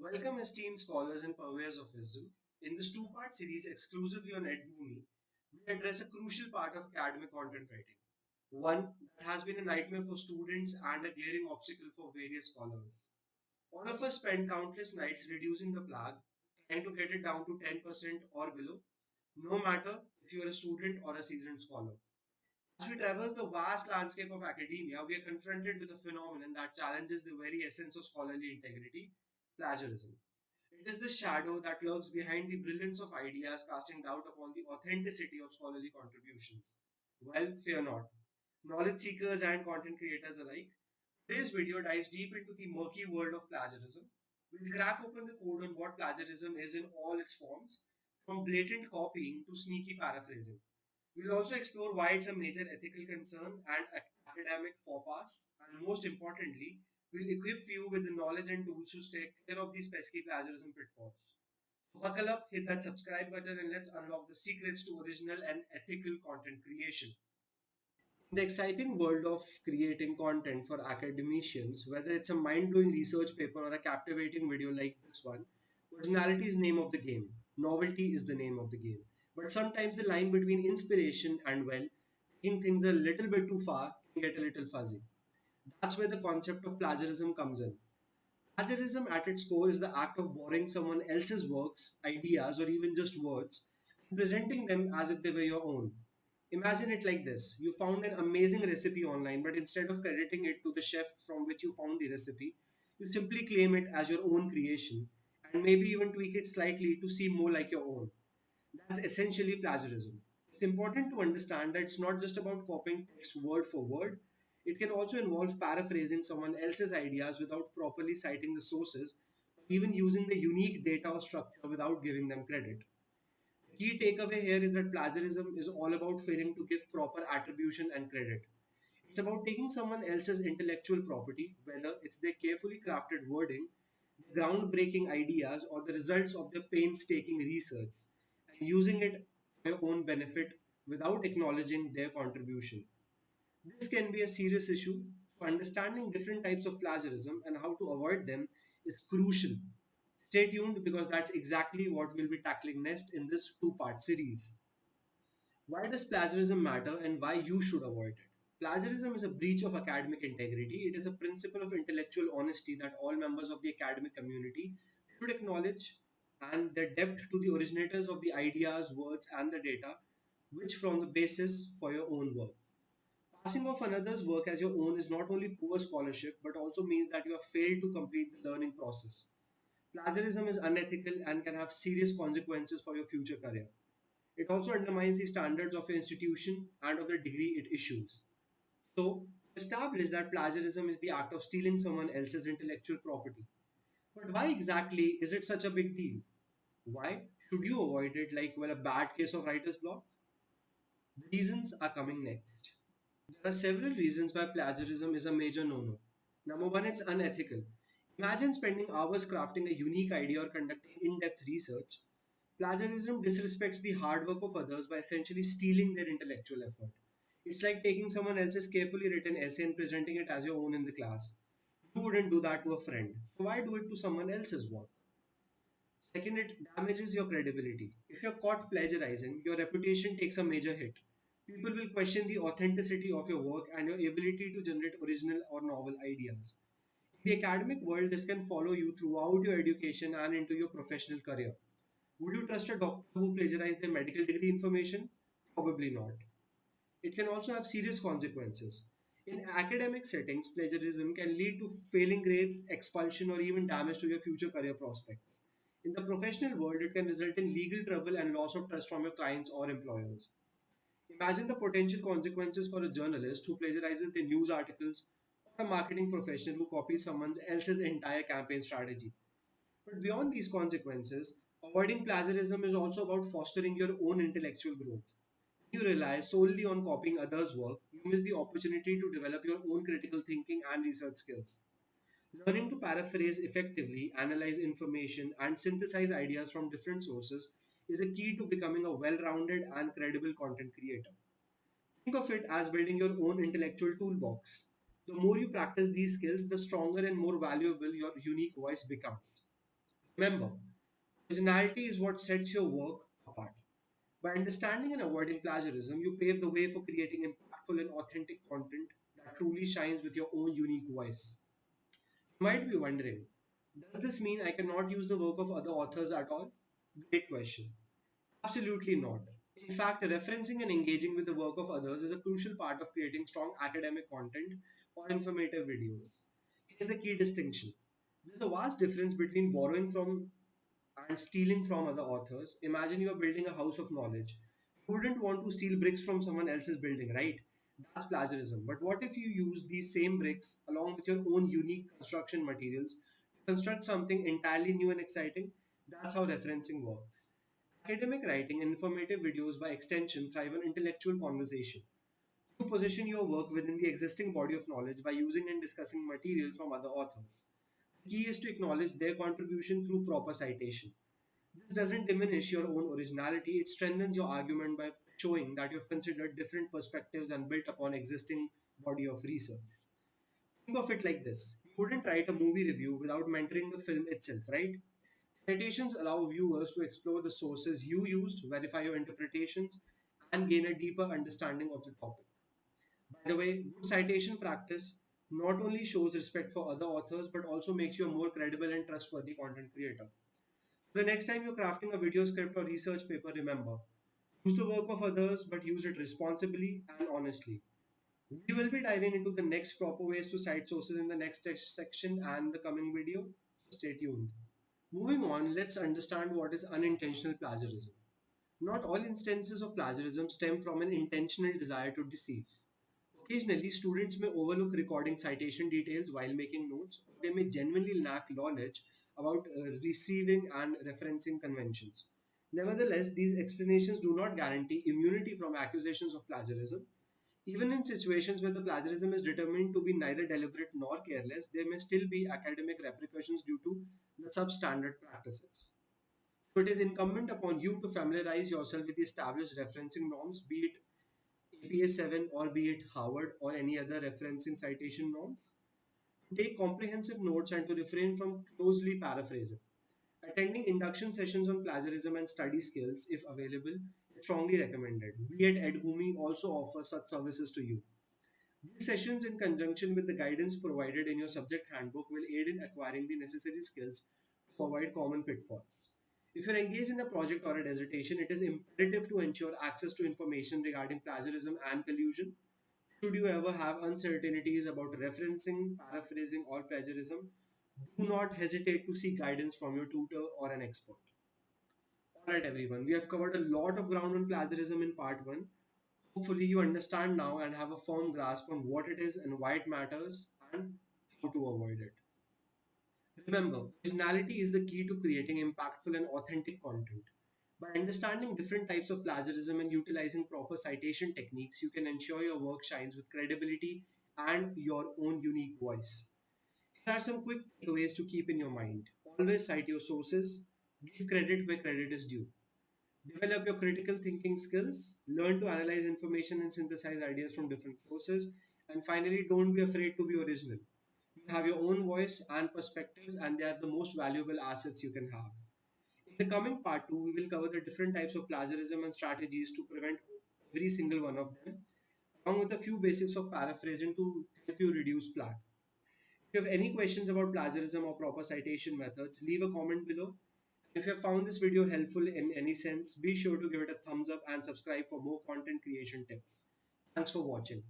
Welcome esteemed scholars and purveyors of wisdom. In this two-part series exclusively on EdBoomi, we address a crucial part of academic content writing, one that has been a nightmare for students and a glaring obstacle for various scholars. All of us spend countless nights reducing the plague, trying to get it down to 10% or below, no matter if you are a student or a seasoned scholar. As we traverse the vast landscape of academia, we are confronted with a phenomenon that challenges the very essence of scholarly integrity: plagiarism. It is the shadow that lurks behind the brilliance of ideas, casting doubt upon the authenticity of scholarly contributions. Well, fear not. Knowledge seekers and content creators alike, today's video dives deep into the murky world of plagiarism. We'll crack open the code on what plagiarism is in all its forms, from blatant copying to sneaky paraphrasing. We'll also explore why it's a major ethical concern and academic faux pas, and most importantly, we'll equip you with the knowledge and tools to stay clear of these pesky plagiarism pitfalls. So buckle up, hit that subscribe button, and let's unlock the secrets to original and ethical content creation. In the exciting world of creating content for academicians, whether it's a mind-blowing research paper or a captivating video like this one, originality is the name of the game. Novelty is the name of the game. But sometimes the line between inspiration and, well, taking things a little bit too far can get a little fuzzy. That's where the concept of plagiarism comes in. Plagiarism at its core is the act of borrowing someone else's works, ideas, or even just words, and presenting them as if they were your own. Imagine it like this: you found an amazing recipe online, but instead of crediting it to the chef from which you found the recipe, you simply claim it as your own creation and maybe even tweak it slightly to seem more like your own. That's essentially plagiarism. It's important to understand that it's not just about copying text word for word. It can also involve paraphrasing someone else's ideas without properly citing the sources, or even using the unique data or structure without giving them credit. The key takeaway here is that plagiarism is all about failing to give proper attribution and credit. It's about taking someone else's intellectual property, whether it's their carefully crafted wording, the groundbreaking ideas, or the results of their painstaking research, and using it for your own benefit without acknowledging their contribution. This can be a serious issue, so understanding different types of plagiarism and how to avoid them is crucial. Stay tuned because that's exactly what we'll be tackling next in this two-part series. Why does plagiarism matter and why you should avoid it? Plagiarism is a breach of academic integrity. It is a principle of intellectual honesty that all members of the academic community should acknowledge, and their debt to the originators of the ideas, words, and the data, which form the basis for your own work. Passing off another's work as your own is not only poor scholarship but also means that you have failed to complete the learning process. Plagiarism is unethical and can have serious consequences for your future career. It also undermines the standards of your institution and of the degree it issues. So, establish that plagiarism is the act of stealing someone else's intellectual property. But why exactly is it such a big deal? Why should you avoid it like, well, a bad case of writer's block? The reasons are coming next. There are several reasons why plagiarism is a major no-no. Number one, it's unethical. Imagine spending hours crafting a unique idea or conducting in-depth research. Plagiarism disrespects the hard work of others by essentially stealing their intellectual effort. It's like taking someone else's carefully written essay and presenting it as your own in the class. You wouldn't do that to a friend. So why do it to someone else's work? Second, it damages your credibility. If you're caught plagiarizing, your reputation takes a major hit. People will question the authenticity of your work and your ability to generate original or novel ideas. In the academic world, this can follow you throughout your education and into your professional career. Would you trust a doctor who plagiarized their medical degree information? Probably not. It can also have serious consequences. In academic settings, plagiarism can lead to failing grades, expulsion, or even damage to your future career prospects. In the professional world, it can result in legal trouble and loss of trust from your clients or employers. Imagine the potential consequences for a journalist who plagiarizes their news articles or a marketing professional who copies someone else's entire campaign strategy. But beyond these consequences, avoiding plagiarism is also about fostering your own intellectual growth. When you rely solely on copying others' work, you miss the opportunity to develop your own critical thinking and research skills. Learning to paraphrase effectively, analyze information, and synthesize ideas from different sources is a key to becoming a well rounded and credible content creator. Think of it as building your own intellectual toolbox. The more you practice these skills, the stronger and more valuable your unique voice becomes. Remember, originality is what sets your work apart. By understanding and avoiding plagiarism, you pave the way for creating impactful and authentic content that truly shines with your own unique voice. You might be wondering, does this mean I cannot use the work of other authors at all? Great question. Absolutely not. In fact, referencing and engaging with the work of others is a crucial part of creating strong academic content or informative videos. Here's the key distinction. There's a vast difference between borrowing from and stealing from other authors. Imagine you're building a house of knowledge. You wouldn't want to steal bricks from someone else's building, right? That's plagiarism. But what if you use these same bricks along with your own unique construction materials to construct something entirely new and exciting? That's how referencing works. Academic writing and informative videos, by extension, thrive on intellectual conversation. You position your work within the existing body of knowledge by using and discussing material from other authors. The key is to acknowledge their contribution through proper citation. This doesn't diminish your own originality, it strengthens your argument by showing that you've considered different perspectives and built upon existing body of research. Think of it like this. You wouldn't write a movie review without mentoring the film itself, right? Citations allow viewers to explore the sources you used, verify your interpretations, and gain a deeper understanding of the topic. By the way, good citation practice not only shows respect for other authors but also makes you a more credible and trustworthy content creator. The next time you're crafting a video script or research paper, remember, use the work of others but use it responsibly and honestly. We will be diving into the next proper ways to cite sources in the next section and the coming video. Stay tuned. Moving on, let's understand what is unintentional plagiarism. Not all instances of plagiarism stem from an intentional desire to deceive. Occasionally, students may overlook recording citation details while making notes, or they may genuinely lack knowledge about receiving and referencing conventions. Nevertheless, these explanations do not guarantee immunity from accusations of plagiarism. Even in situations where the plagiarism is determined to be neither deliberate nor careless, there may still be academic repercussions due to the substandard practices. So it is incumbent upon you to familiarize yourself with the established referencing norms, be it APA 7 or be it Harvard or any other referencing citation norm, to take comprehensive notes and to refrain from closely paraphrasing. Attending induction sessions on plagiarism and study skills, if available, is strongly recommended. We at EdGumi also offer such services to you. These sessions, in conjunction with the guidance provided in your subject handbook, will aid in acquiring the necessary skills to avoid common pitfalls. If you're engaged in a project or a dissertation, it is imperative to ensure access to information regarding plagiarism and collusion. Should you ever have uncertainties about referencing, paraphrasing, or plagiarism, do not hesitate to seek guidance from your tutor or an expert. Alright, everyone, we have covered a lot of ground on plagiarism in part 1. Hopefully, you understand now and have a firm grasp on what it is and why it matters and how to avoid it. Remember, originality is the key to creating impactful and authentic content. By understanding different types of plagiarism and utilizing proper citation techniques, you can ensure your work shines with credibility and your own unique voice. Here are some quick takeaways to keep in your mind. Always cite your sources, give credit where credit is due. Develop your critical thinking skills, learn to analyze information and synthesize ideas from different sources, and finally, don't be afraid to be original. You have your own voice and perspectives, and they are the most valuable assets you can have. In the coming part 2, we will cover the different types of plagiarism and strategies to prevent every single one of them, along with a few basics of paraphrasing to help you reduce plag. If you have any questions about plagiarism or proper citation methods, leave a comment below. If you have found this video helpful in any sense, be sure to give it a thumbs up and subscribe for more content creation tips. Thanks for watching.